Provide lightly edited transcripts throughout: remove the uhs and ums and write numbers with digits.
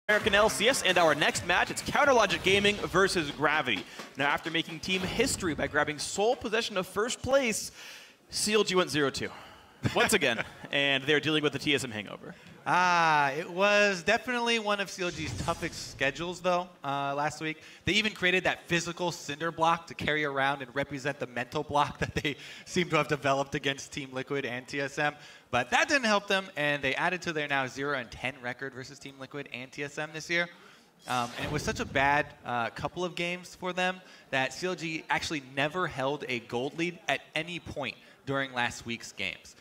American LCS, and our next match, it's Counterlogic Gaming versus Gravity. Now, after making team history by grabbing sole possession of first place, CLG went 0-2 once again, and they're dealing with the TSM hangover. It was definitely one of CLG's toughest schedules, though, last week. They even created that physical cinder block to carry around and represent the mental block that they seem to have developed against Team Liquid and TSM. But that didn't help them, and they added to their now 0-10 record versus Team Liquid and TSM this year. And it was such a bad couple of games for them that CLG actually never held a gold lead at any point during last week's games.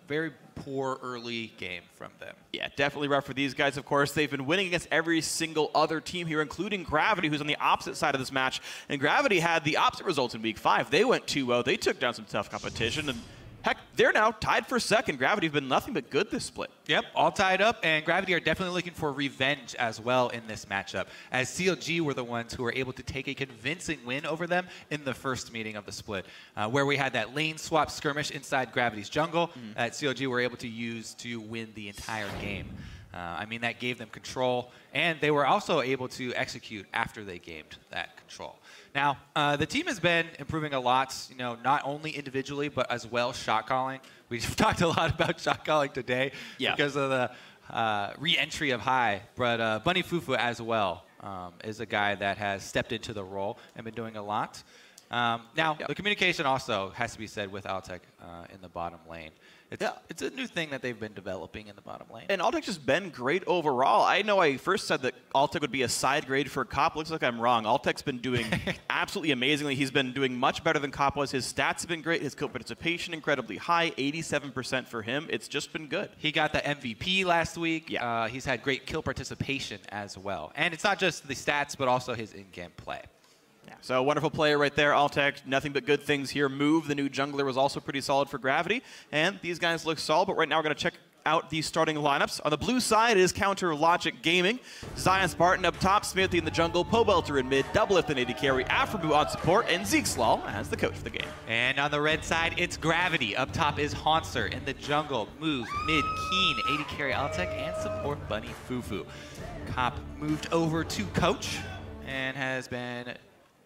Very poor early game from them. Yeah, definitely rough for these guys, of course. They've been winning against every single other team here, including Gravity, who's on the opposite side of this match. And Gravity had the opposite results in Week 5. They went 2-0. They took down some tough competition. And heck, they're now tied for second. Gravity have been nothing but good this split. Yep, all tied up, and Gravity are definitely looking for revenge as well in this matchup, as CLG were the ones who were able to take a convincing win over them in the first meeting of the split, where we had that lane swap skirmish inside Gravity's jungle that CLG were able to use to win the entire game. I mean, that gave them control, and they were also able to execute after they gained that control. Now, the team has been improving a lot, you know, not only individually, but as well shot calling. We've talked a lot about shot calling today because of the re-entry of High, but Bunny Fufu as well is a guy that has stepped into the role and been doing a lot. Now, the communication also has to be said with Altec in the bottom lane. It's a new thing that they've been developing in the bottom lane. And Altec's just been great overall. I know I first said that Altec would be a side grade for Cop. Looks like I'm wrong. Altec's been doing absolutely amazingly. He's been doing much better than Cop was. His stats have been great. His kill participation incredibly high, 87% for him. It's just been good. He got the MVP last week. Yeah. He's had great kill participation as well. And it's not just the stats, but also his in-game play. Yeah, so a wonderful player right there, Altec. Nothing but good things here. Move, the new jungler, was also pretty solid for Gravity. And these guys look solid, but right now we're going to check out the starting lineups. On the blue side is Counterlogic Gaming. Zion Spartan up top, Smithy in the jungle, Pobelter in mid, Doublelift and AD carry, Afrobu on support, and Zekeslaw as the coach of the game. And on the red side, it's Gravity. Up top is Haunser in the jungle, Move, mid, Keen, AD carry Altec, and support Bunny Fufu. Cop moved over to coach and has been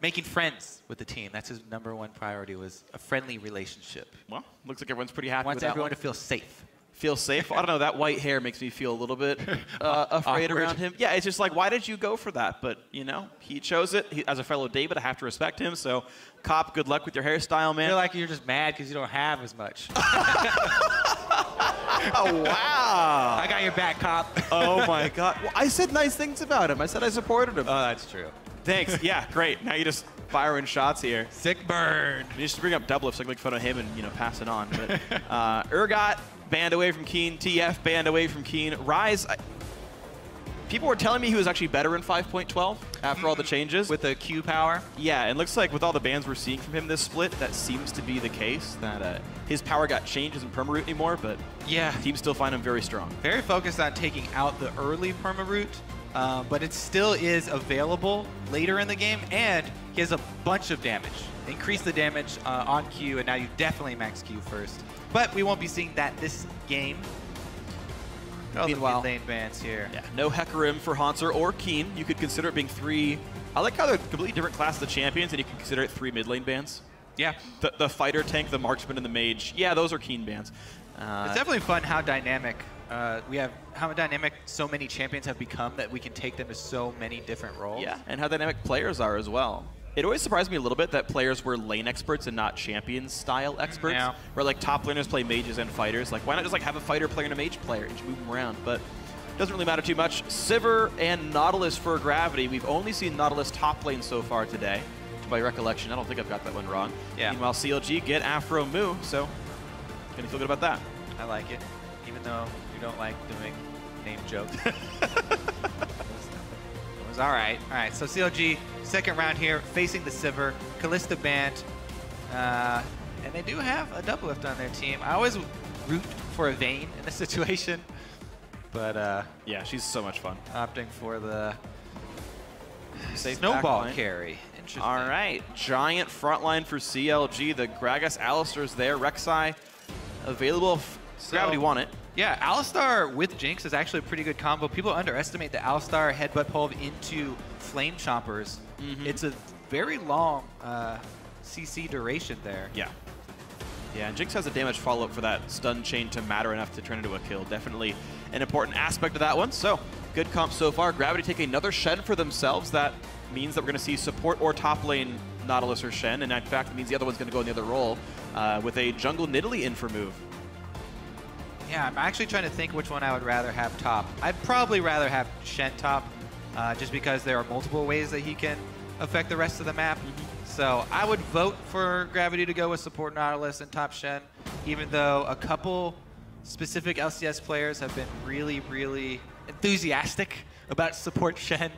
making friends with the team. That's his #1 priority, was a friendly relationship. Well, looks like everyone's pretty happy with that. Wants everyone to feel safe. Feel safe? I don't know. That white hair makes me feel a little bit afraid around him. Yeah, it's just like, why did you go for that? But, you know, he chose it. As a fellow David, I have to respect him. So, Cop, good luck with your hairstyle, man. I feel like you're just mad because you don't have as much. Oh, wow. I got your back, Cop. Oh, my God. Well, I said nice things about him. I said I supported him. Oh, that's true. Thanks. Yeah, great. Now you just firing shots here. Sick burn. You just bring up Doublelift so I can make fun of him and, you know, pass it on. But Urgot banned away from Keen. TF banned away from Keen. Rise, people were telling me he was actually better in 5.12 after all the changes. With the Q power? Yeah, and looks like with all the bans we're seeing from him this split, that seems to be the case, that his power got changed, isn't permaroot anymore, but yeah, teams still find him very strong. Very focused on taking out the early permaroot. But it still is available later in the game, and he has a bunch of damage. Increase the damage on Q, and now you definitely max Q first. But we won't be seeing that this game. Meanwhile, lane bans here. Yeah, no Hecarim for Haunser or Keen. You could consider it being 3. I like how they're completely different classes of champions, and you can consider it 3 mid lane bans. Yeah. The fighter, tank, the marksman, and the mage. Yeah, those are Keen bans. It's definitely fun how dynamic how dynamic so many champions have become that we can take them to so many different roles. Yeah, and how dynamic players are as well. It always surprised me a little bit that players were lane experts and not champion-style experts. Yeah. Where like top laners play mages and fighters. Like, why not just like have a fighter player and a mage player and just move them around? But it doesn't really matter too much. Sivir and Nautilus for Gravity. We've only seen Nautilus top lane so far today. To my recollection, I don't think I've got that one wrong. Yeah. Meanwhile, CLG get Afro Mu, so gonna feel good about that. I like it, even though you don't like doing name jokes. It was all right. All right, so CLG, second round here, facing the Sivir, Kalista banned, and they do have a Doublelift on their team. I always root for a Vayne in this situation, but yeah, she's so much fun. Opting for the safe snowball carry. Interesting. All right, giant frontline for CLG. The Gragas Alistair's there. Rek'Sai available. Gravity won it. Yeah, Alistar with Jinx is actually a pretty good combo. People underestimate the Alistar headbutt pole into Flame Chompers. It's a very long CC duration there. Yeah. Yeah, and Jinx has a damage follow-up for that stun chain to matter enough to turn into a kill. Definitely an important aspect of that one. So, good comp so far. Gravity take another Shen for themselves. That means that we're going to see support or top lane Nautilus or Shen, and in fact, it means the other one's going to go in the other role with a jungle Nidalee in for move. Yeah, I'm actually trying to think which one I would rather have top. I'd probably rather have Shen top, just because there are multiple ways that he can affect the rest of the map. So I would vote for Gravity to go with support Nautilus and top Shen, even though a couple specific LCS players have been really, really enthusiastic about support Shen.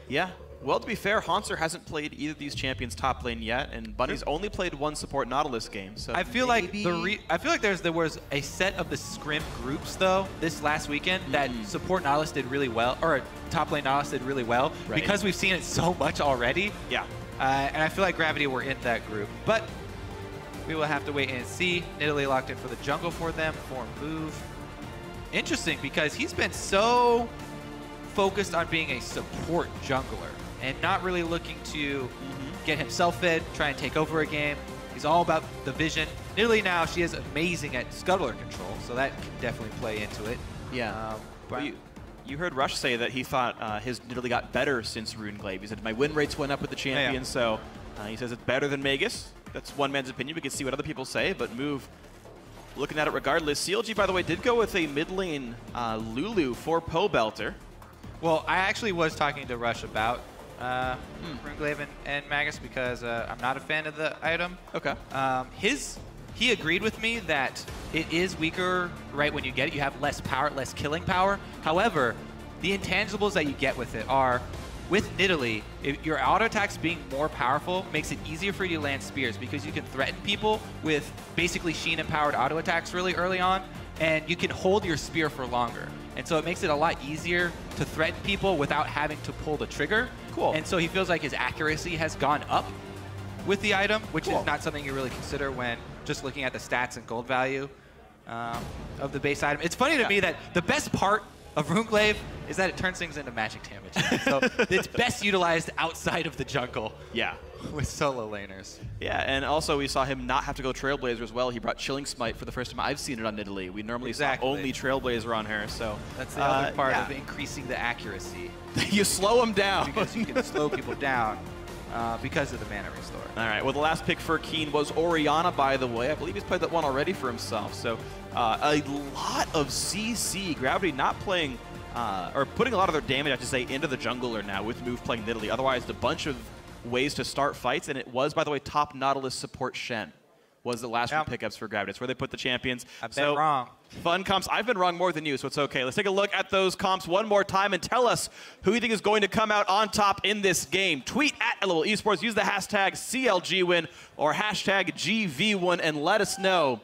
Yeah. Well, to be fair, Haunter hasn't played either of these champions top lane yet, and Bunny's only played one support Nautilus game. So I feel like there was a set of the scrim groups though this last weekend that support Nautilus did really well, or top lane Nautilus did really well, because we've seen it so much already. Yeah. And I feel like Gravity were in that group, but we will have to wait and see. Nidalee locked in for the jungle for them for move. Interesting, because he's been so focused on being a support jungler and not really looking to get himself fed, try and take over a game. He's all about the vision. Nidalee now, she is amazing at scuttler control, so that can definitely play into it. Yeah. But you heard Rush say that he thought his Nidalee got better since Runeglaive. He said, my win rates went up with the champion, so he says it's better than Magus. That's one man's opinion. We can see what other people say, but Move, looking at it regardless. CLG, by the way, did go with a mid lane Lulu for Poe Belter. Well, I actually was talking to Rush about Runeglaive and Magus because I'm not a fan of the item. Okay. He agreed with me that it is weaker right when you get it. You have less power, less killing power. However, the intangibles that you get with it are, with Nidalee, your auto attacks being more powerful makes it easier for you to land spears because you can threaten people with basically Sheen empowered auto attacks really early on, and you can hold your spear for longer. And so it makes it a lot easier to threaten people without having to pull the trigger. Cool. And so he feels like his accuracy has gone up with the item, which is not something you really consider when just looking at the stats and gold value of the base item. It's funny to me that the best part of Runeglaive is that it turns things into magic damage. So it's best utilized outside of the jungle. Yeah. With solo laners. Yeah, and also we saw him not have to go Trailblazer as well. He brought Chilling Smite for the first time I've seen it on Nidalee. We normally saw only Trailblazer on her, so... That's the other part of increasing the accuracy. You slow them down. Because you can slow people down because of the mana restore. All right, well, the last pick for Keen was Orianna, by the way. I believe he's played that one already for himself, so a lot of CC. Gravity not playing, or putting a lot of their damage, I have to say, into the jungler now with Move playing Nidalee. Otherwise, a bunch of ways to start fights, and it was, by the way, top Nautilus support Shen was the last few pickups for Gravity. It's where they put the champions. I've been wrong. Fun comps. I've been wrong more than you, so it's okay. Let's take a look at those comps one more time and tell us who you think is going to come out on top in this game. Tweet at LOL Esports, use the hashtag CLGWin or hashtag GV1 and let us know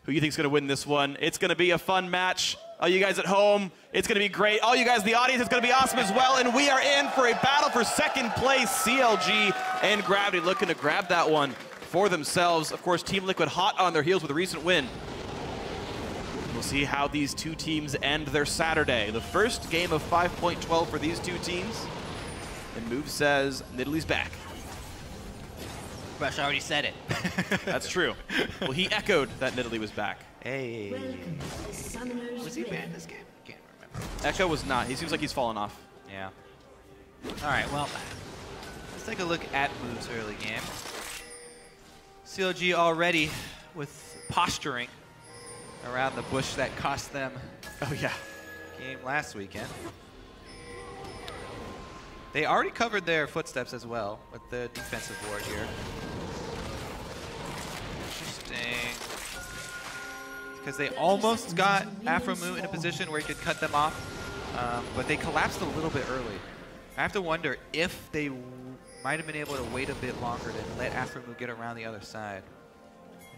who you think is going to win this one. It's going to be a fun match. All you guys at home, it's going to be great. All you guys in the audience, it's going to be awesome as well. And we are in for a battle for second place. CLG and Gravity looking to grab that one for themselves. Of course, Team Liquid hot on their heels with a recent win. We'll see how these two teams end their Saturday. The first game of 5.12 for these two teams. And Move says Nidalee's back. Rush already said it. That's true. Well, he echoed that Nidalee was back. Hey. Was he banned this game? I can't remember. Echo was not. He seems like he's fallen off. Yeah. All right, well, let's take a look at Move's early game. CLG already with posturing around the bush that cost them game last weekend. They already covered their footsteps as well with the defensive ward here. Interesting. Because they almost got Afromu in a position where he could cut them off, but they collapsed a little bit early. I have to wonder if they might have been able to wait a bit longer to let Afromu get around the other side.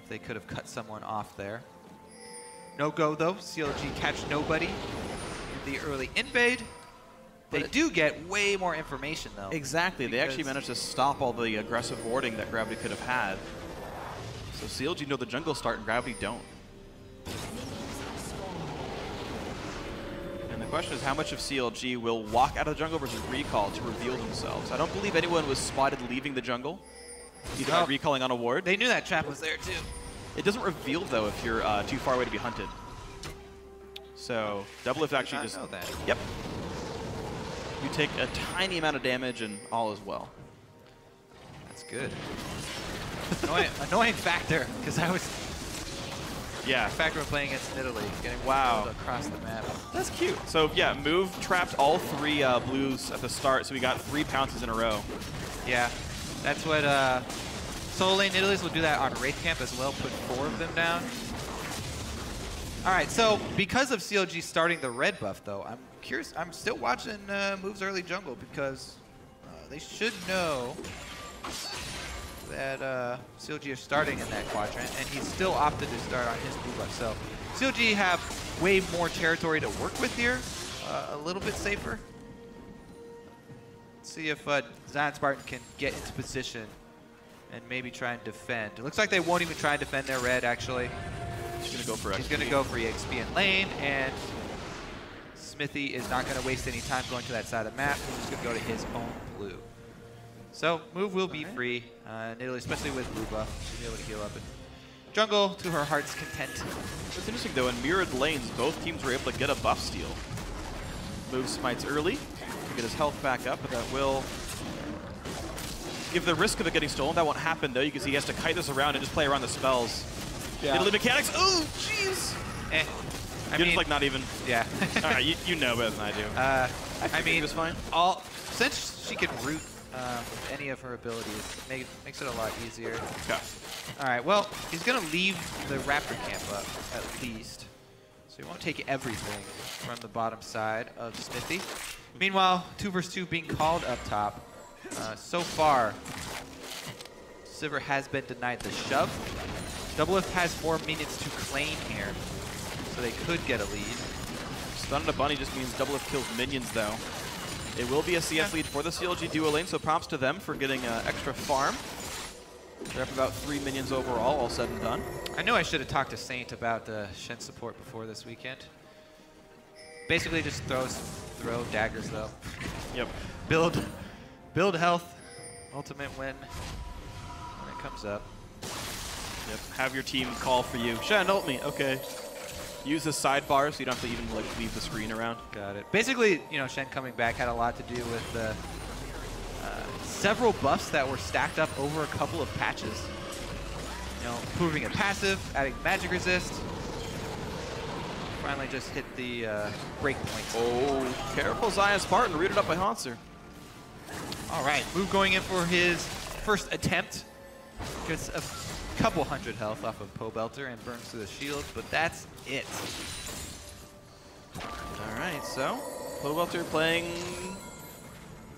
If they could have cut someone off there. No go though. CLG catch nobody in the early invade. They do get way more information though. Exactly. They actually managed to stop all the aggressive warding that Gravity could have had. So CLG know the jungle start and Gravity don't. question is how much of CLG will walk out of the jungle versus recall to reveal themselves. I don't believe anyone was spotted leaving the jungle, either by recalling on a ward. They knew that trap was there too. It doesn't reveal though if you're too far away to be hunted. So W6D actually just know that. Yep. You take a tiny amount of damage and all is well. That's good. Annoying factor because I was. Yeah. Factor of playing against Italy, getting across the map. That's cute. So yeah, Move trapped all 3 blues at the start, so we got 3 pounces in a row. Yeah, that's what solo lane Italy's will do that on Wraith Camp as well, put 4 of them down. All right, so because of CLG starting the red buff though, I'm curious, I'm still watching Move's early jungle because they should know that CLG is starting in that quadrant, and he's still opted to start on his blue buff. So CLG have way more territory to work with here, a little bit safer. Let's see if Zion Spartan can get into position and maybe try and defend. It looks like they won't even try and defend their red, actually. He's going to go for He's going to go for EXP in lane, and Smithy is not going to waste any time going to that side of the map. He's just going to go to his own blue. So Move will be free, Italy, especially with blue buff. She'll be able to heal up and jungle to her heart's content. What's interesting though, in mirrored lanes, both teams were able to get a buff steal. Move smites early to get his health back up, but that will give the risk of it getting stolen. That won't happen though. You can see he has to kite this around and just play around the spells. Yeah. Italy mechanics. Oh, jeez. I You're mean, just like not even. Yeah. All right, you know better than I do. I mean, it was fine. Since she can root any of her abilities, makes it a lot easier. Okay. All right, well, he's going to leave the Raptor camp up, at least. So he won't take everything from the bottom side of Smithy. Meanwhile, 2 versus 2 being called up top. So far, Sivir has been denied the shove. W6D has more minions to claim here, so they could get a lead. Stun on a bunny just means W6D kills minions, though. It will be a CS lead for the CLG duo lane, so props to them for getting extra farm. They're up about 3 minions overall, all said and done. I knew I should have talked to Saint about the Shen support before this weekend. Basically just throw daggers, though. Yep. Build health, ultimate win when it comes up. Yep. Have your team call for you. Shen, ult me. Okay. Use the sidebar so you don't have to even like leave the screen around. Got it. Basically, you know, Shen coming back had a lot to do with several buffs that were stacked up over a couple of patches. You know, improving a passive, adding magic resist. Finally just hit the break point. Oh, careful Zion Spartan, rooted up by Hanser. All right, Move going in for his first attempt. Gets a couple hundred health off of Pobelter and burns through the shield, but that's it. All right, so Pobelter playing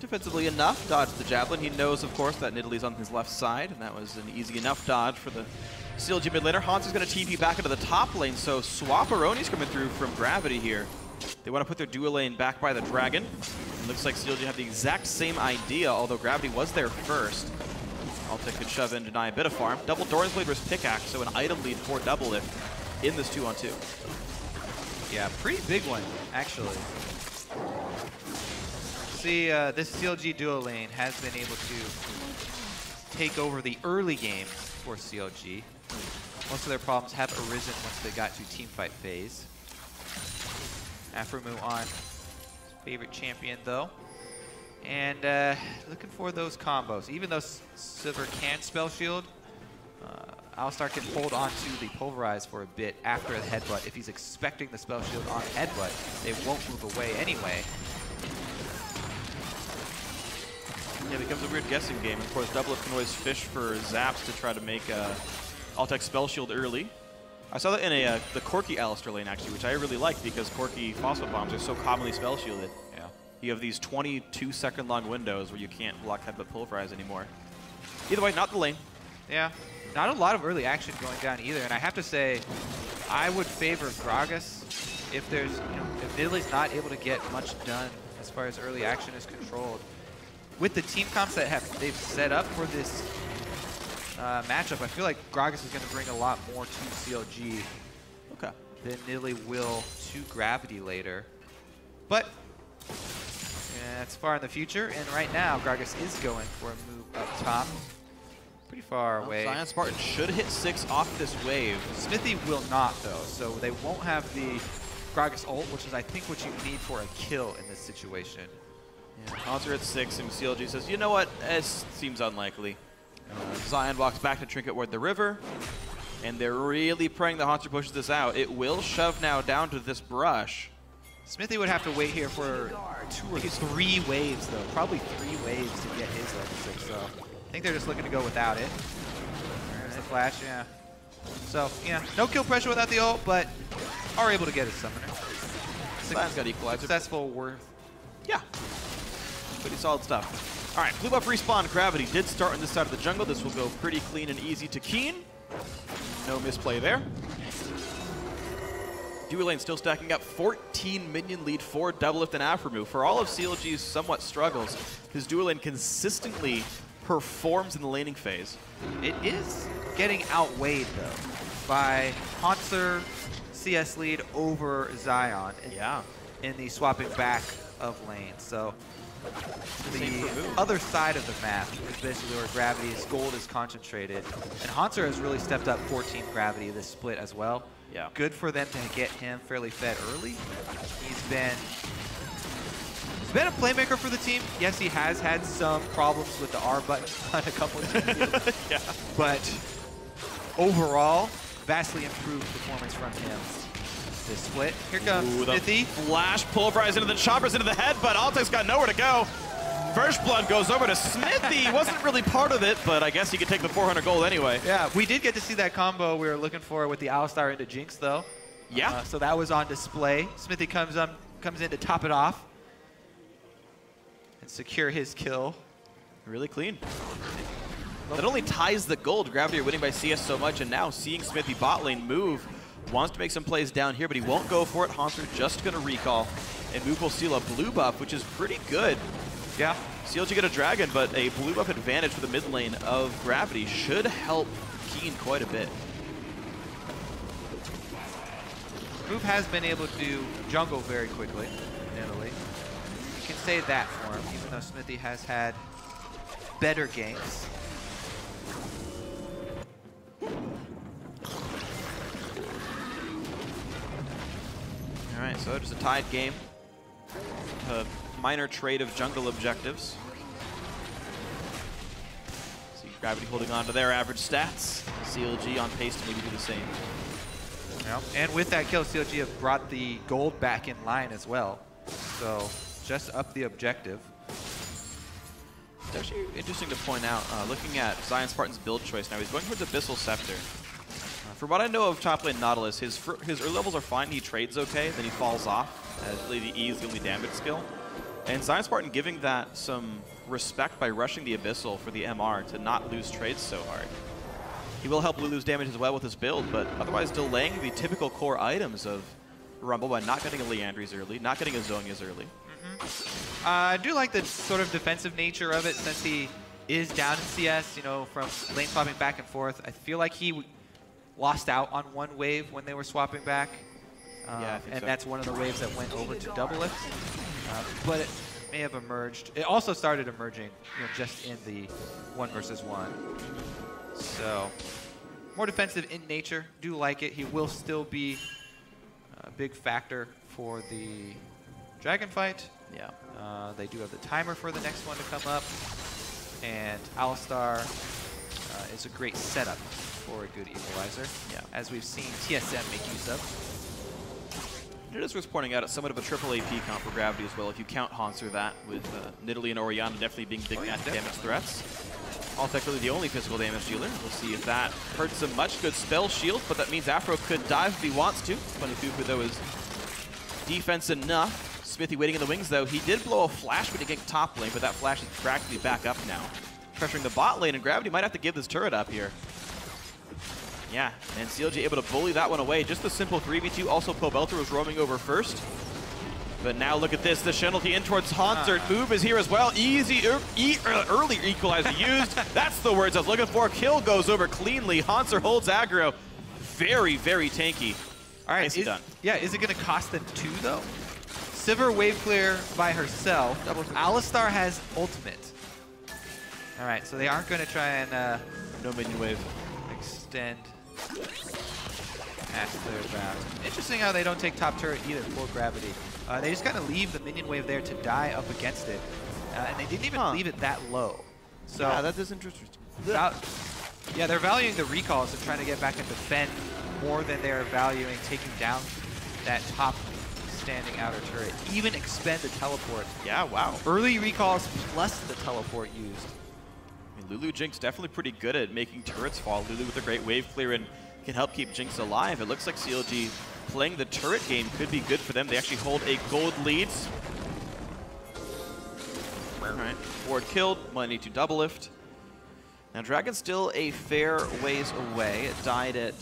defensively enough, dodged the javelin. He knows, of course, that Nidalee on his left side, and that was an easy enough dodge for the CLG mid laner. Hans is going to TP back into the top lane, so Swapperoni's coming through from Gravity here. They want to put their duo lane back by the dragon. It looks like CLG have the exact same idea, although Gravity was there first. Altic could shove in, deny a bit of farm. Double Doran's Blade versus Pickaxe, so an item lead for Doublelift in this 2-on-2. Yeah, pretty big one, actually. See, this CLG duo lane has been able to take over the early game for CLG. Most of their problems have arisen once they got to teamfight phase. Afromu on favorite champion, though. And looking for those combos. Even though Sivir can spell shield, Alistar can hold on to the Pulverize for a bit after a headbutt. If he's expecting the spell shield on headbutt, they won't move away anyway. Yeah, it becomes a weird guessing game. Of course, Doublelift can always fish for zaps to try to make Altic spell shield early. I saw that in the Corki Alistar lane, actually, which I really like because Corki Phosphate Bombs are so commonly spell shielded. Yeah. You have these 22-second long windows where you can't block headbutt Pulverize anymore. Either way, not the lane. Yeah, not a lot of early action going down either. And I have to say, I would favor Gragas if there's, you know, if Nidalee's not able to get much done as far as early action is controlled. With the team comps that they've set up for this matchup, I feel like Gragas is going to bring a lot more to CLG than Nidalee will to Gravity later. But yeah, it's far in the future, and right now Gragas is going for a move up top. Pretty far away. Zion Spartan should hit 6 off this wave. Smithy will not, though, so they won't have the Gragas ult, which is, I think, what you need for a kill in this situation. Yeah, Haunter at 6, and CLG says, you know what, it seems unlikely. Zion walks back to Trinket Ward the river, and they're really praying that Haunter pushes this out. It will shove now down to this brush. Smithy would have to wait here for 2 or 3 waves, though. Probably 3 waves to get his level 6, so I think they're just looking to go without it. There's the flash, yeah. So, yeah, no kill pressure without the ult, but are able to get his summoner. Zion's got equalizer. Successful worth. Yeah. Pretty solid stuff. All right, blue buff respawn. Gravity did start on this side of the jungle. This will go pretty clean and easy to Keen. No misplay there. Duo lane still stacking up 14 minion lead for Doublelift and Afro. For all of CLG's somewhat struggles, his duo lane consistently performs in the laning phase. It is getting outweighed, though, by Haunter CS lead over Zion in the swapping back of lane. So the other side of the map is basically where Gravity's gold is concentrated. And Haunter has really stepped up 14 Gravity this split as well. Yeah. Good for them to get him fairly fed early. He's been a playmaker for the team. Yes, he has had some problems with the R button on a couple of teams. Yeah. But overall, vastly improved performance from him this split. Here comes Smithy. Flash pulverized into the choppers into the head, but Altek's got nowhere to go. First blood goes over to Smithy. Wasn't really part of it, but I guess he could take the 400 gold anyway. Yeah, we did get to see that combo we were looking for with the Alistar into Jinx, though. Yeah. So that was on display. Smithy comes in to top it off and secure his kill. Really clean. That only ties the gold. Gravity are winning by CS so much, and now seeing Smithy bot lane move, wants to make some plays down here, but he won't go for it. Haunter just going to recall, and Mook will steal a blue buff, which is pretty good. Yeah. CLG get a dragon, but a blue buff advantage for the mid lane of Gravity should help Keen quite a bit. Mook has been able to jungle very quickly in Italy. You can say that for him, even though Smithy has had better games. All right, so just a tied game. A minor trade of jungle objectives. See Gravity holding on to their average stats. CLG on pace to maybe do the same. Yeah. And with that kill, CLG have brought the gold back in line as well. So just up the objective. It's actually interesting to point out, looking at Zion Spartan's build choice now, he's going towards Abyssal Scepter. From what I know of top lane Nautilus, his early levels are fine, he trades okay, then he falls off, as really the E is the only damage skill. And Zion Spartan giving that some respect by rushing the Abyssal for the MR to not lose trades so hard. He will help lose damage as well with his build, but otherwise delaying the typical core items of Rumble by not getting a Leandri's early, not getting a Zhonya's early. I do like the sort of defensive nature of it since he is down in CS, you know, from lane swapping back and forth. I feel like he lost out on one wave when they were swapping back. Yeah, I think and so. That's one of the waves that went over to Doublelift. But it may have emerged. It also started emerging, you know, just in the 1 versus 1. So more defensive in nature. Do like it. He will still be a big factor for the dragon fight. Yeah. They do have the timer for the next one to come up. And Alistar is a great setup for a good equalizer, as we've seen TSM make use of. It is worth pointing out it's somewhat of a triple AP count for Gravity as well, if you count Haunter that, with Nidalee and Orianna definitely being big damage threats. Altek really the only physical damage dealer. We'll see if that hurts him much. Good spell shield, but that means Afro could dive if he wants to. Funny Fufu, though, is defense enough. Smithy waiting in the wings, though. He did blow a flash when he ganked top lane, but that flash is practically back up now. Pressuring the bot lane, and Gravity might have to give this turret up here. Yeah, and CLG able to bully that one away. Just a simple 3v2. Also, Pobelter was roaming over first. But now look at this. The penalty in towards Haunter. Move is here as well. Easy, early equalizer used. That's the words I was looking for. Kill goes over cleanly. Haunter holds aggro. Very, very tanky. All right, Nicely done. Yeah, is it going to cost them 2, though? Sivir wave clear by herself. Alistar has ultimate. All right, so they aren't going to try and no minion wave. Extend past their bound. Interesting how they don't take top turret either for Gravity. They just kind of leave the minion wave there to die up against it. And they didn't even leave it that low. So yeah, that is interesting. Yeah, they're valuing the recalls and trying to get back and defend more than they're valuing taking down that top standing outer turret. Even expend the teleport. Yeah, wow. Early recalls plus the teleport used. I mean, Lulu Jinx definitely pretty good at making turrets fall. Lulu with a great wave clear and can help keep Jinx alive. It looks like CLG playing the turret game could be good for them. They actually hold a gold lead. All right, ward killed, might need to double lift. Now Dragon's still a fair ways away. It died at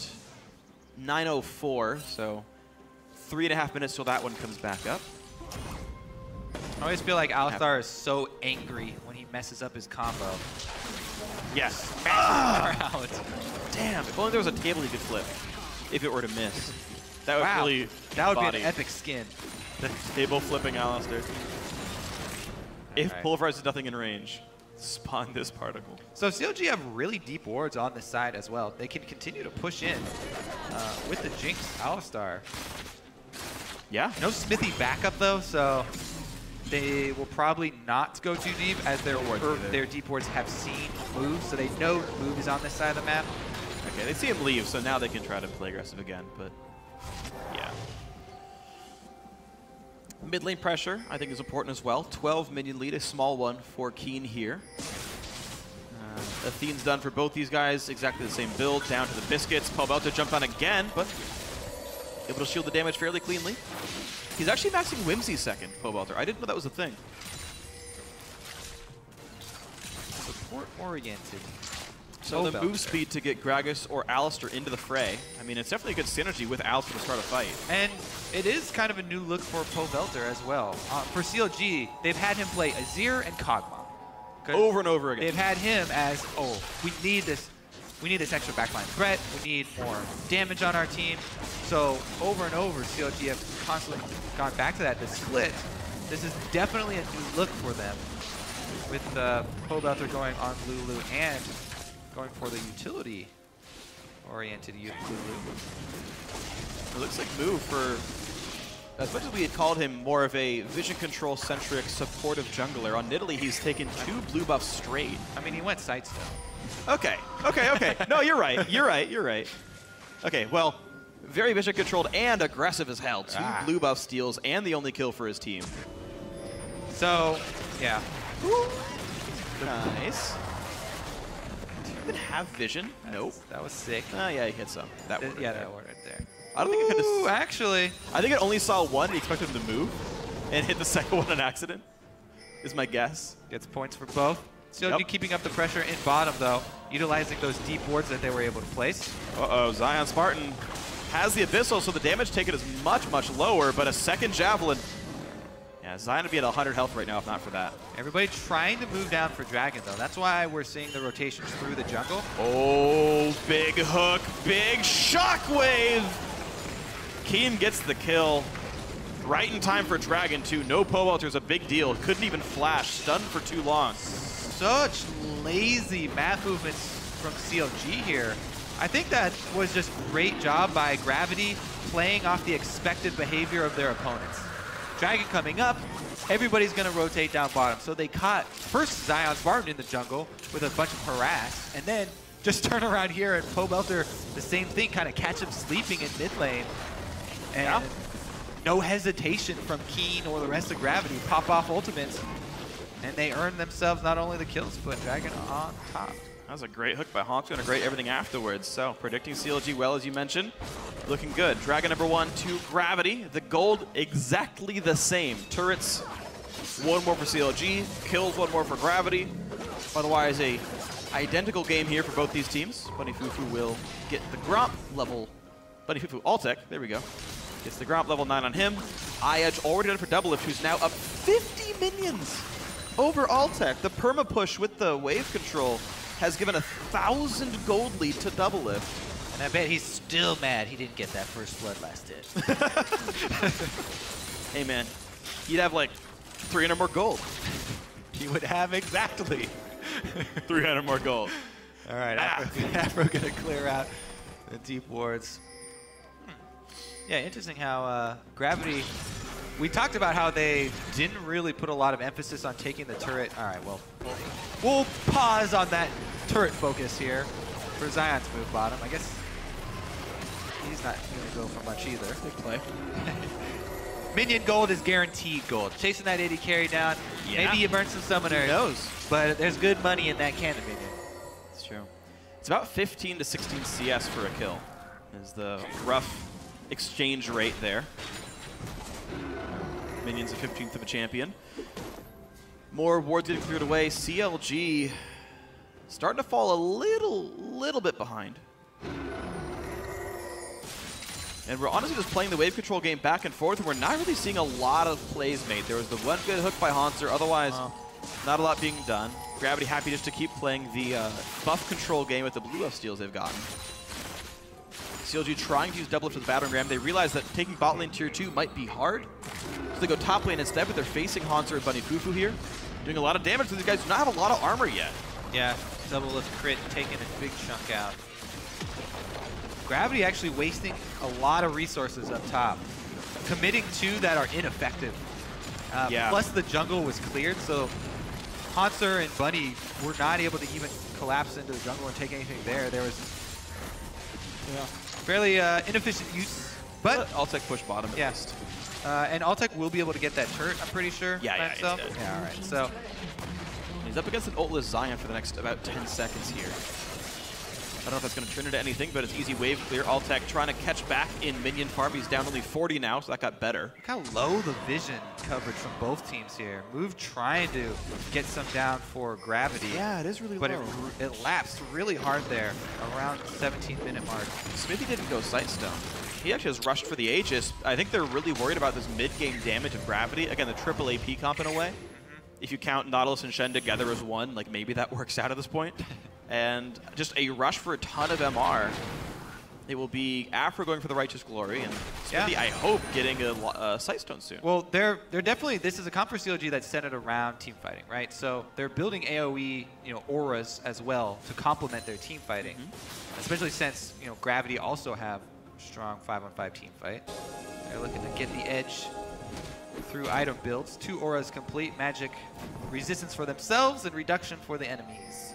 9:04, so 3.5 minutes till that one comes back up. I always feel like Alistar is so angry when he messes up his combo. Yes. Out. Damn, if only there was a table he could flip. If it were to miss. That would really that would be an epic skin. The table flipping Alistar. If Pulverize is nothing in range, spawn this particle. So CLG have really deep wards on this side as well. They can continue to push in with the Jinx Alistar. Yeah. No Smithy backup though, so they will probably not go too deep as their deep wards have seen moves, so they know move is on this side of the map. Okay, they see him leave, so now they can try to play aggressive again, but yeah. Mid lane pressure, I think, is important as well. 12 minion lead, a small one for Keen here. Athene's done for both these guys, exactly the same build, down to the biscuits. Pobelter jumped on again, but able to shield the damage fairly cleanly. He's actually maxing Whimsy second, Pobelter. I didn't know that was a thing. Support-oriented. So the move speed to get Gragas or Alistar into the fray. I mean, it's definitely a good synergy with Alistar to start a fight. And it is kind of a new look for Pobelter as well. For CLG, they've had him play Azir and Kog'Maw. Over and over again. They've had him as, oh, we need this extra backline threat. We need more damage on our team. So over and over, CLG have constantly gone back to that. The split, this is definitely a new look for them with Pobelter going on Lulu and going for the utility-oriented Lulu. It looks like move for, as much as we had called him more of a vision control-centric supportive jungler, on Nidalee he's taken 2 blue buffs straight. I mean, he went sidestep. Okay. No, you're right. You're right. Okay, well, very vision controlled and aggressive as hell. 2 blue buff steals and the only kill for his team. So, yeah. Nice. Do you even have vision? Nope. That was sick. Oh, yeah, he hit some. That one. Yeah, that one right there. I don't think it could have. Actually. I think it only saw one. He expected him to move and hit the second one on accident, is my guess. Gets points for both. Still keeping up the pressure in bottom, though, utilizing those deep wards that they were able to place. Uh-oh, Zion Spartan has the Abyssal, so the damage taken is much, much lower, but a second Javelin. Yeah, Zion would be at 100 health right now if not for that. Everybody trying to move down for Dragon, though. That's why we're seeing the rotations through the jungle. Oh, big hook, big shockwave! Keen gets the kill. Right in time for Dragon, too. No Pobelter's a big deal. Couldn't even flash. Stunned for too long. Such lazy map movements from CLG here. I think that was just great job by Gravity playing off the expected behavior of their opponents. Dragon coming up, everybody's going to rotate down bottom. So they caught first Zion Spartan in the jungle with a bunch of harass, and then just turn around here and Pobelter, the same thing, kind of catch him sleeping in mid lane. And no hesitation from Keen or the rest of Gravity. Pop off ultimates, and they earn themselves not only the kills, but Dragon on top. That was a great hook by Honk, and a great everything afterwards. So, predicting CLG well, as you mentioned. Looking good. Dragon #1 to Gravity. The gold exactly the same. Turrets, 1 more for CLG. Kills, 1 more for Gravity. Otherwise, a identical game here for both these teams. Bunny Fufu will get the Gromp level. Bunny Fufu Altec, there we go. Gets the Gromp level 9 on him. iEdge already done for Double Lift, who's now up 50 minions over Altec. The perma push with the wave control has given 1,000 gold lead to Double Lift. And I bet he's still mad he didn't get that first blood last hit. Hey man, he'd have like 300 more gold. He would have exactly 300 more gold. All right, Afro gonna clear out the deep wards. Yeah, interesting how Gravity, we talked about how they didn't really put a lot of emphasis on taking the turret. All right, well, we'll pause on that turret focus here for Zion's move bottom. I guess he's not gonna go for much either. Big play. Minion gold is guaranteed gold. Chasing that 80 carry down, maybe you burn some summoners. Who knows? But there's good money in that cannon minion. It's true. It's about 15 to 16 CS for a kill is the rough exchange rate there. Minions a 15th of a champion. More wards getting cleared away. CLG starting to fall a little bit behind. And we're honestly just playing the wave control game back and forth, and we're not really seeing a lot of plays made. There was the one good hook by Hanser, otherwise not a lot being done. Gravity happy just to keep playing the buff control game with the blue buff steals they've gotten. CLG trying to use double lift with the battering ram. They realize that taking bot lane tier 2 might be hard, so they go top lane instead, but they're facing Hanser and Bunny Fufu here, doing a lot of damage, but these guys do not have a lot of armor yet. Yeah, double lift crit taking a big chunk out. Gravity actually wasting a lot of resources up top, committing two that are ineffective. Plus the jungle was cleared, so Hanser and Bunny were not able to even collapse into the jungle and take anything there. There was fairly inefficient use, but Altec push bottom at least. And Altec will be able to get that turret, I'm pretty sure. Yeah, all right. So he's up against an ultless Zion for the next about 10 seconds here. I don't know if that's going to turn into anything, but it's easy wave clear. Altec trying to catch back in minion farm. He's down only 40 now, so that got better. Look how low the vision coverage from both teams here. Move trying to get some down for Gravity. Yeah, it is really low. But it lapsed really hard there, around the 17-minute mark. Smithy didn't go Sightstone. He actually has rushed for the Aegis. I think they're really worried about this mid-game damage of Gravity. Again, the triple AP comp in a way. If you count Nautilus and Shen together as one, like maybe that works out at this point. And just a rush for a ton of MR. It will be Afro going for the Righteous Glory, and Smithy, I hope, getting a Sightstone soon. Well, they're definitely, this is a comp for CLG that's centered around team fighting, right? So they're building AoE, auras as well to complement their team fighting, especially since, Gravity also have strong 5-on-5 team fight. They're looking to get the edge through item builds. 2 auras complete, magic resistance for themselves and reduction for the enemies.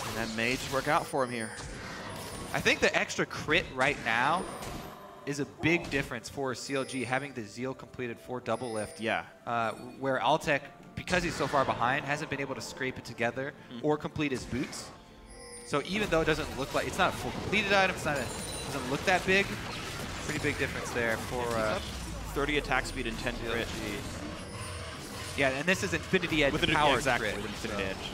And that may just work out for him here. I think the extra crit right now is a big difference for CLG having the Zeal completed for double lift. Yeah. Where Altec, because he's so far behind, hasn't been able to scrape it together or complete his boots. So even though it doesn't look like, it's not a full completed item, doesn't look that big, pretty big difference there for 30 attack speed and 10 crit. Yeah, and this is Infinity Edge powered exactly, crit. With Infinity Edge.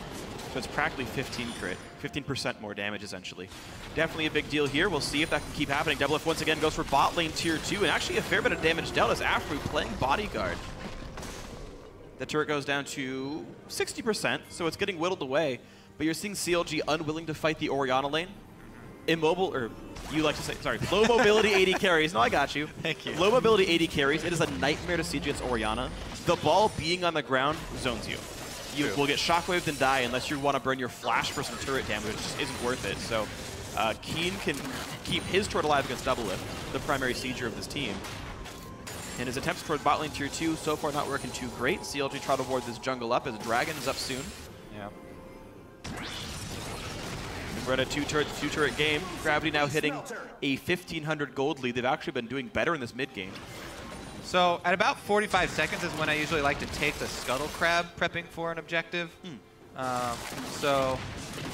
So it's practically 15 crit, 15% more damage essentially. Definitely a big deal here. We'll see if that can keep happening. Double Lift once again goes for bot lane tier 2, and actually a fair bit of damage dealt as Afro playing bodyguard. The turret goes down to 60%, so it's getting whittled away. But you're seeing CLG unwilling to fight the Orianna lane. Immobile, or you like to say, sorry, low mobility 80 carries. No, I got you. Thank you. Low mobility 80 carries. It is a nightmare to siege against Orianna. The ball being on the ground zones you. You will get shockwaved and die unless you want to burn your flash for some turret damage, which just isn't worth it. So Keen can keep his turret alive against Double Lift, the primary sieger of this team. And his attempts toward bot lane tier 2 so far not working too great. CLG try to ward this jungle up as Dragon is up soon. Yeah. We're at a two turret game. Gravity now hitting a 1,500 gold lead. They've actually been doing better in this mid game. So at about 45 seconds is when I usually like to take the Scuttle Crab prepping for an objective. So,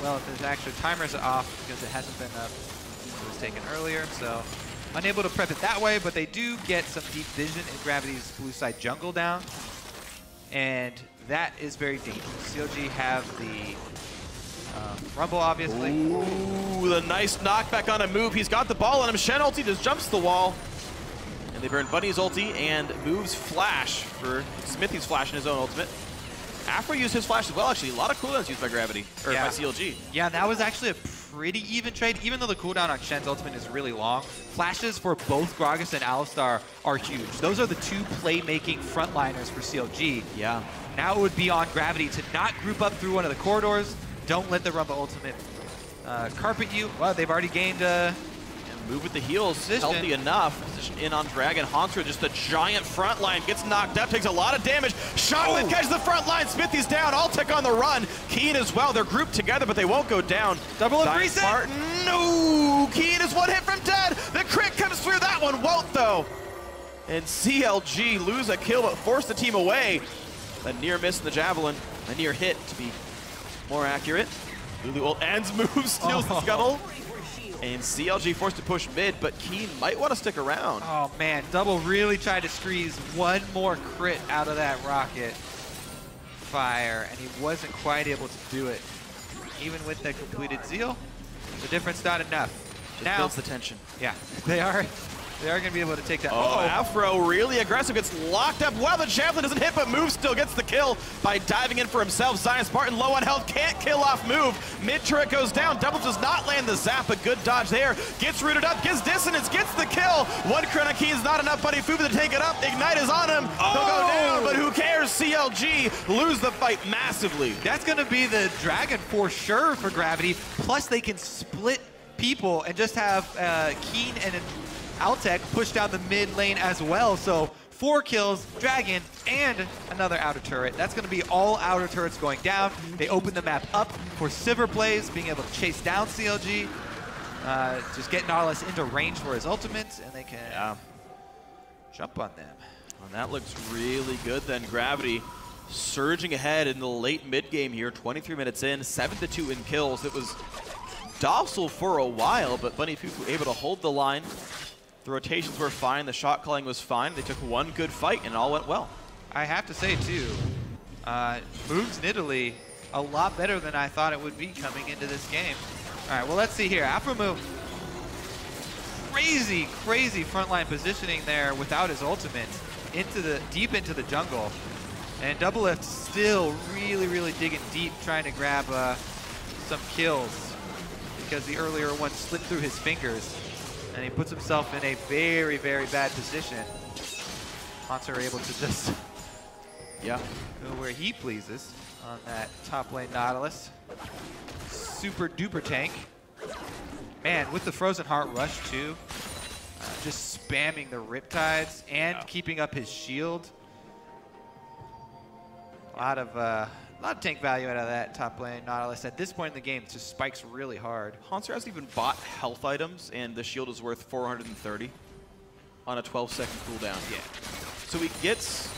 well, there's actually timers off because it hasn't been up. It was taken earlier, so unable to prep it that way, but they do get some deep vision in Gravity's blue side jungle down, and that is very dangerous. CLG have the Rumble, obviously. Ooh, the nice knockback on a move. He's got the ball on him. Shen ulti just jumps the wall. And they burn Bunny's ulti and moves flash for Smithy's flash in his own ultimate. Afro used his flash as well, actually. A lot of cooldowns used by Gravity, or by CLG. Yeah, that was actually a pretty even trade, even though the cooldown on Shen's ultimate is really long. Flashes for both Gragas and Alistar are huge. Those are the two playmaking frontliners for CLG. Yeah. Now it would be on Gravity to not group up through one of the corridors. Don't let the Rumba ultimate carpet you. Well, they've already gained move with the heals, position. healthy enough. Position in on Dragon. Hansra, just a giant front line, gets knocked up, takes a lot of damage. Shockwave catches the front line, Smithy's down, Altec on the run. Keen as well, they're grouped together, but they won't go down. Double up reset. Martin, no! Keen is one hit from dead. The crit comes through, that one won't though. And CLG lose a kill, but force the team away. A near miss in the Javelin, a near hit to be more accurate. Lulu ult ends, moves, steals the scuttle. And CLG forced to push mid, but Keen might want to stick around. Oh man, Double really tried to squeeze one more crit out of that rocket fire, and he wasn't quite able to do it. Even with the completed Zeal, the difference not enough. It builds the tension. Yeah, they are going to be able to take that. Oh, Afro really aggressive, gets locked up. Well, the Javelin doesn't hit, but Move still gets the kill by diving in for himself. Zion Spartan low on health, can't kill off Move. Mid turret goes down, Double does not land the zap, but good dodge there. Gets rooted up, gets dissonance, gets the kill. One Chrono Key is not enough, Buddy Fubu to take it up. Ignite is on him, he'll go down, but who cares? CLG lose the fight massively. That's going to be the Dragon for sure for Gravity. Plus they can split people and just have Keen and Altec push down the mid lane as well. So 4 kills, Dragon, and another outer turret. That's going to be all outer turrets going down. They open the map up for Sivir plays, being able to chase down CLG, just get Nautilus into range for his ultimate, and they can jump on them. And that looks really good then. Gravity surging ahead in the late mid game here, 23 minutes in, 7-2 in kills. It was docile for a while, but Bunny Fufu able to hold the line. The rotations were fine, the shot calling was fine. They took one good fight and it all went well. I have to say too, moves in Italy a lot better than I thought it would be coming into this game. All right, well let's see here. Afro move, crazy frontline positioning there without his ultimate, deep into the jungle. And Double Lift still really digging deep, trying to grab some kills because the earlier one slipped through his fingers. And he puts himself in a very bad position. Hansra are able to just go where he pleases on that top lane Nautilus. Super duper tank. Man, with the Frozen Heart Rush too, just spamming the Riptides and keeping up his shield. A lot of tank value out of that top lane Nautilus. At this point in the game, it just spikes really hard. Hansra hasn't even bought health items, and the shield is worth 430 on a 12-second cooldown. Yeah. So he gets,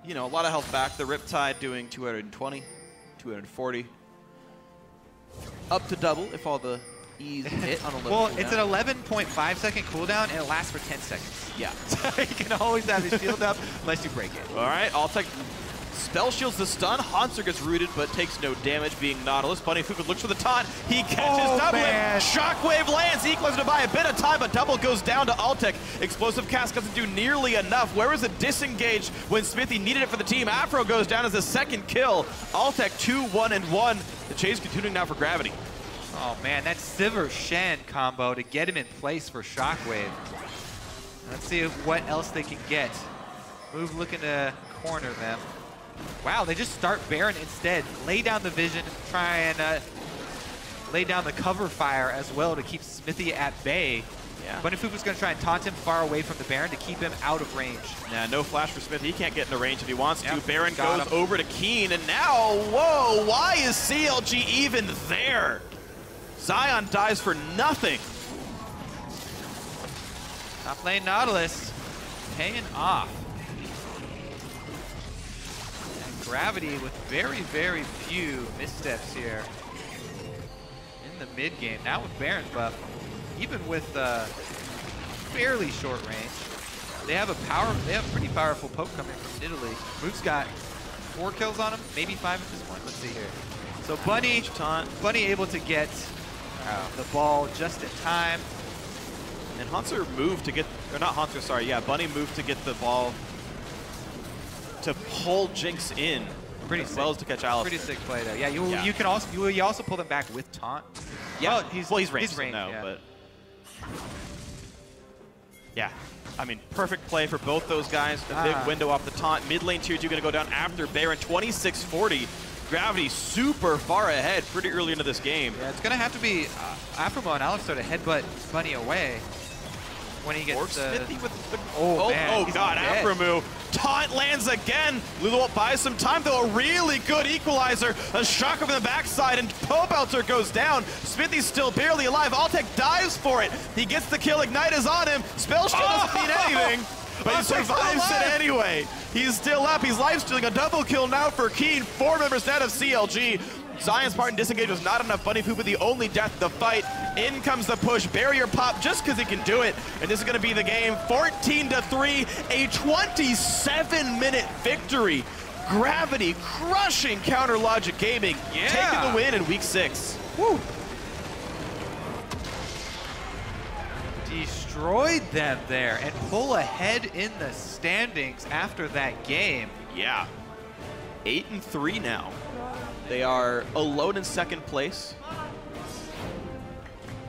you know, a lot of health back. The Riptide doing 220, 240. Up to double if all the E's hit on a well, it's an 11.5 second cooldown, and it lasts for 10 seconds. Yeah. So you can always have his shield up unless you break it. All right, I'll take spell shields the stun. Hansra gets rooted, but takes no damage being Nautilus. Bunny Fufu looks for the taunt. He catches Double. Shockwave lands, equalizes to buy a bit of time, but Double goes down to Altec. Explosive cast doesn't do nearly enough. Where was the disengage when Smithy needed it for the team? Afro goes down as a second kill. Altec 2-1-1. The chase continuing now for Gravity. Oh man, that Sivir Shen combo to get him in place for Shockwave. Let's see what else they can get. Move looking to corner them. Wow, they just start Baron instead. Lay down the vision, try and lay down the cover fire as well to keep Smithy at bay. Yeah. Bunny Fufu's going to try and taunt him far away from the Baron to keep him out of range. Nah, no flash for Smith. He can't get into range if he wants to. Baron Got goes over to Keen, and now, whoa, why is CLG even there? Zion dies for nothing. Top lane Nautilus paying off. And Gravity with very few missteps here in the mid game. Now with Baron's buff, even with fairly short range, they have a pretty powerful poke coming from Italy. Move's got 4 kills on him, maybe 5 at this point. Let's see here. So Bunny able to get the ball just in time. And Hansra moved to get, or not Hansra, sorry, yeah, Bunny moved to get the ball to pull Jinx in. Pretty as well as to catch Alice. Pretty sick play there. Yeah, you can also you also pull them back with taunt. Yeah, well, he's ranged, ranged now, yeah. but yeah. I mean, perfect play for both those guys. The big window off the taunt. Mid lane tier 2 going to go down after Baron. 26-40. Gravity super far ahead pretty early into this game. Yeah, it's going to have to be Afromo and Alex sort of headbutt Bunny away when he gets Smithy with the... man, God, Afromo. Taunt lands again. Lulu buys some time, though. A really good equalizer. A shocker from the backside, and Pobelter goes down. Smithy's still barely alive. Altec dives for it. He gets the kill. Ignite is on him. Spell Shield doesn't mean anything, but he survives it anyway. He's still up. He's life-stealing. A double kill now for Keen. 4 members dead of CLG. Zion Spartan disengage was not enough. Bunny Poo with the only death of the fight. In comes the push. Barrier pop just because he can do it. And this is going to be the game. 14-3, a 27-minute victory. Gravity crushing Counter Logic Gaming, taking the win in week 6. Woo. Destroyed them there and pull ahead in the standings after that game. Yeah. 8-3 now. They are alone in second place.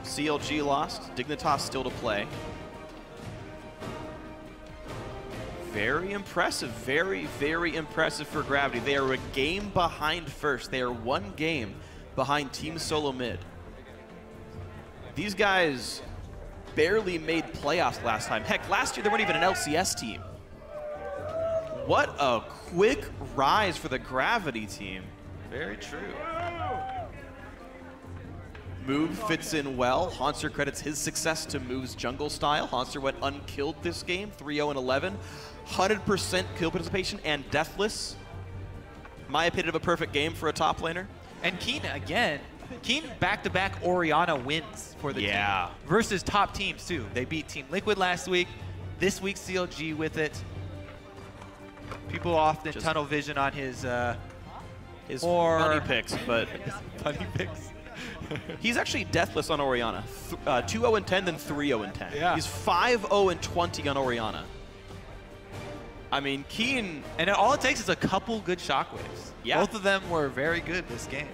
CLG lost. Dignitas still to play. Very impressive. Very, very impressive for Gravity. They are a game behind first. They are 1 game behind Team Solo Mid. These guys barely made playoffs last time. Heck, last year they weren't even an LCS team. What a quick rise for the Gravity team. Very true. Move fits in well. Haunster credits his success to Move's jungle style. Haunster went unkilled this game, 3-0-11. 100% kill participation and deathless. My opinion of a perfect game for a top laner. And Keen, again, Keen back-to-back Orianna wins for the team. Versus top teams, too. They beat Team Liquid last week. This week, CLG with it. People often tunnel vision on his bunny picks, but bunny picks. He's actually deathless on Orianna. 2-0-10, then 3-0-10. Yeah. He's 5-0-20 on Orianna. I mean, Keen... And all it takes is a couple good shockwaves. Yeah. Both of them were very good this game.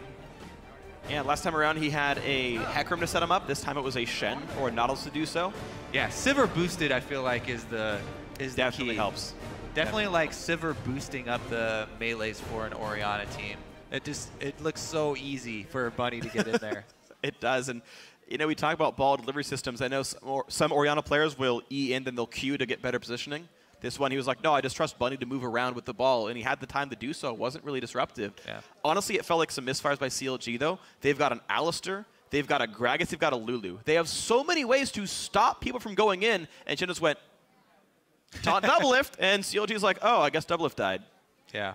Yeah, last time around he had a Hecarim to set him up. This time it was a Shen or a Nautilus to do so. Yeah, Sivir boosted, I feel like, is the Definitely key. helps. Definitely like Sivir boosting up the melees for an Orianna team. It looks so easy for a Bunny to get in there. It does, and you know, we talk about ball delivery systems. I know some Orianna players will E in, then they'll Q to get better positioning. This one, he was like, no, I just trust Bunny to move around with the ball, and he had the time to do so. It wasn't really disruptive. Yeah. Honestly, it felt like some misfires by CLG, though. They've got an Alistar, they've got a Gragas, they've got a Lulu. They have so many ways to stop people from going in, and Shen just went, taunt Doublelift, and CLG's like, oh, I guess Doublelift died. Yeah.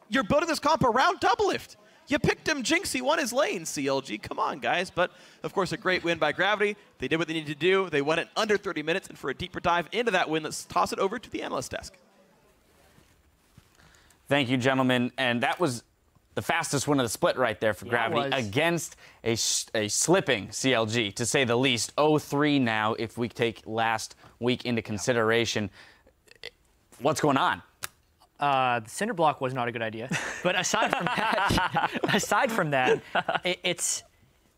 You're building this comp around Doublelift. You picked him, Jinx. He won his lane, CLG. Come on, guys. But, of course, a great win by Gravity. They did what they needed to do. They won it under 30 minutes. And for a deeper dive into that win, let's toss it over to the analyst desk. Thank you, gentlemen. And that was the fastest win of the split right there for Gravity against a slipping CLG, to say the least. 0-3 now if we take last week into consideration. What's going on? The cinder block was not a good idea, but aside from that,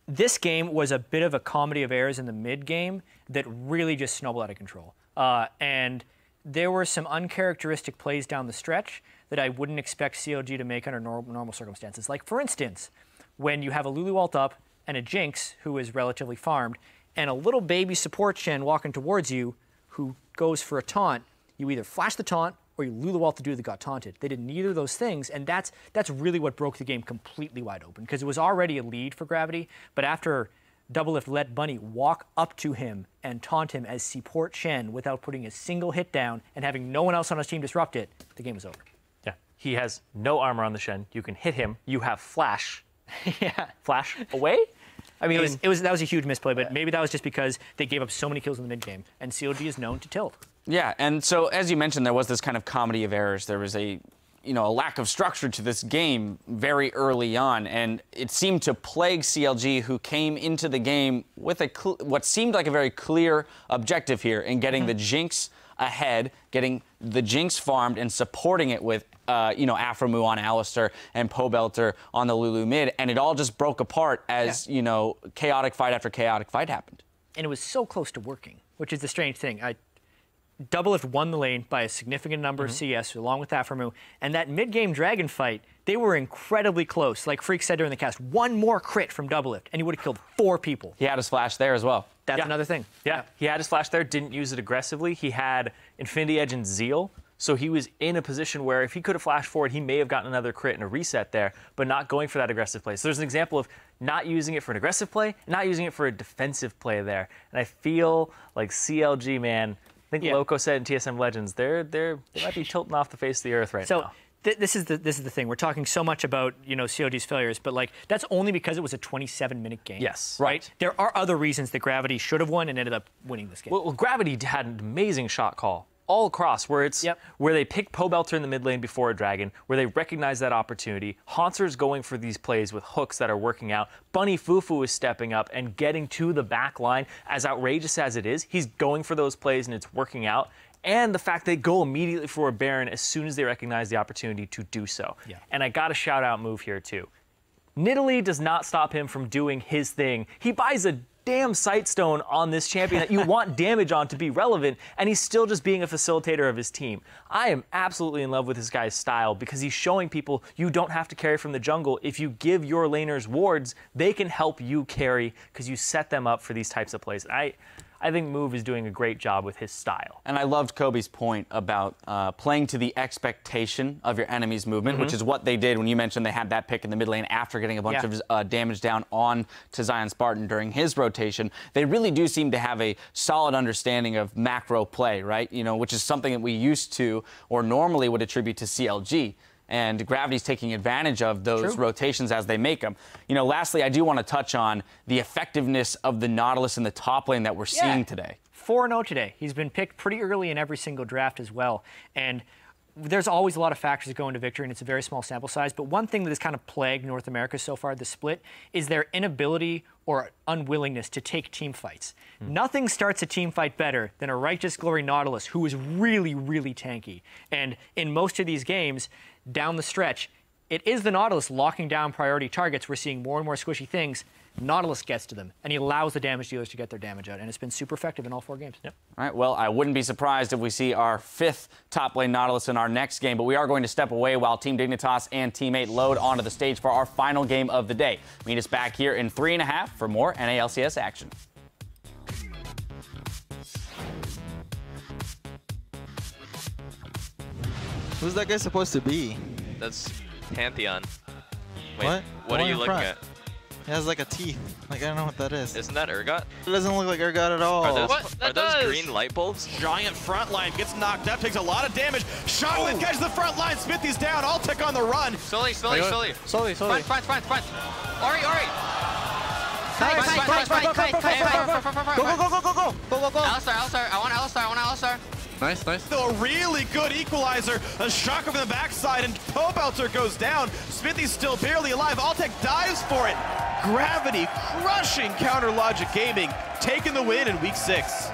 this game was a bit of a comedy of errors in the mid game that really just snowballed out of control. And there were some uncharacteristic plays down the stretch that I wouldn't expect CLG to make under normal circumstances. Like, for instance, when you have a Lulu ult up and a Jinx who is relatively farmed, and a little baby support Shen walking towards you who goes for a taunt, you either flash the taunt or you Lulu ult the dude that got taunted. They did neither of those things, and that's really what broke the game completely wide open, because it was already a lead for Gravity, but after Doublelift let Bunny walk up to him and taunt him as support Shen without putting a single hit down and having no one else on his team disrupt it, the game was over. Yeah, he has no armor on the Shen. You can hit him. You have flash. Yeah. Flash away? I mean, that was a huge misplay, but maybe that was just because they gave up so many kills in the mid game, and CLG is known to tilt. Yeah, and so as you mentioned, there was this kind of comedy of errors. There was a lack of structure to this game very early on, and it seemed to plague CLG, who came into the game with what seemed like a very clear objective here in getting the Jinx ahead, getting the Jinx farmed and supporting it with Afromoo on Alistar and Pobelter on the Lulu mid, and it all just broke apart as, chaotic fight after chaotic fight happened. And it was so close to working, which is the strange thing. Doublelift won the lane by a significant number of CS along with Afromoo, and that mid-game dragon fight, they were incredibly close. Like Freak said during the cast, one more crit from Doublelift, and he would have killed 4 people. He had his flash there as well. That's another thing. Yeah, he had his flash there, didn't use it aggressively. He had Infinity Edge and Zeal, so he was in a position where if he could have flashed forward, he may have gotten another crit and a reset there, but not going for that aggressive play. So there's an example of not using it for an aggressive play, not using it for a defensive play there. And I feel like CLG, man, I think Loco said in TSM Legends, they might be tilting off the face of the earth right now. This is the thing. We're talking so much about COD's failures, but that's only because it was a 27-minute game. Yes, right. There are other reasons that Gravity should have won and ended up winning this game. Well, Gravity had an amazing shot call all across, where it's where they pick Pobelter in the mid lane before a dragon, where they recognize that opportunity. Hauntzer's going for these plays with hooks that are working out. Bunny Fufu is stepping up and getting to the back line. As outrageous as it is, he's going for those plays and it's working out. And the fact they go immediately for a Baron as soon as they recognize the opportunity to do so. Yeah. And I got a shout out move here too. Nidalee does not stop him from doing his thing. He buys a damn Sightstone on this champion that you want damage on to be relevant, and he's still just being a facilitator of his team. I am absolutely in love with this guy's style because he's showing people you don't have to carry from the jungle. If you give your laners wards, they can help you carry because you set them up for these types of plays. I think Move is doing a great job with his style. And I loved Kobe's point about playing to the expectation of your enemy's movement, which is what they did when you mentioned they had that pick in the mid lane after getting a bunch of damage down on to Zion Spartan during his rotation. They really do seem to have a solid understanding of macro play, right? Which is something that we used to or normally would attribute to CLG. And Gravity's taking advantage of those rotations as they make them. Lastly, I do want to touch on the effectiveness of the Nautilus in the top lane that we're seeing today. 4-0 today. He's been picked pretty early in every single draft as well. And there's always a lot of factors that go into victory, and it's a very small sample size. But one thing that has kind of plagued North America so far, the split, is their inability or unwillingness to take team fights. Nothing starts a team fight better than a Righteous Glory Nautilus who is really, really tanky. And in most of these games, down the stretch, it is the Nautilus locking down priority targets. We're seeing more and more squishy things. Nautilus gets to them, and he allows the damage dealers to get their damage out, and it's been super effective in all 4 games. All right, well, I wouldn't be surprised if we see our 5th top lane Nautilus in our next game, but we are going to step away while Team Dignitas and Team 8 load onto the stage for our final game of the day. Meet us back here in 3.5 for more NALCS action. Who's that guy supposed to be? That's Pantheon. Wait, What? What are you looking at? He has like a teeth. I don't know what that is. Isn't that Urgot? It doesn't look like Urgot at all. Are those green light bulbs? Giant front line gets knocked up, takes a lot of damage. Shockwave catches the front line. Smithy's down. Alltech on the run. Slowly. Slowly. Front. Ori. Go. Alistar. I want Alistar. Nice. A really good equalizer. A shock from the backside, and Pobelter goes down. Smithy's still barely alive. Alltech dives for it. Gravity crushing Counter Logic Gaming, taking the win in week 6.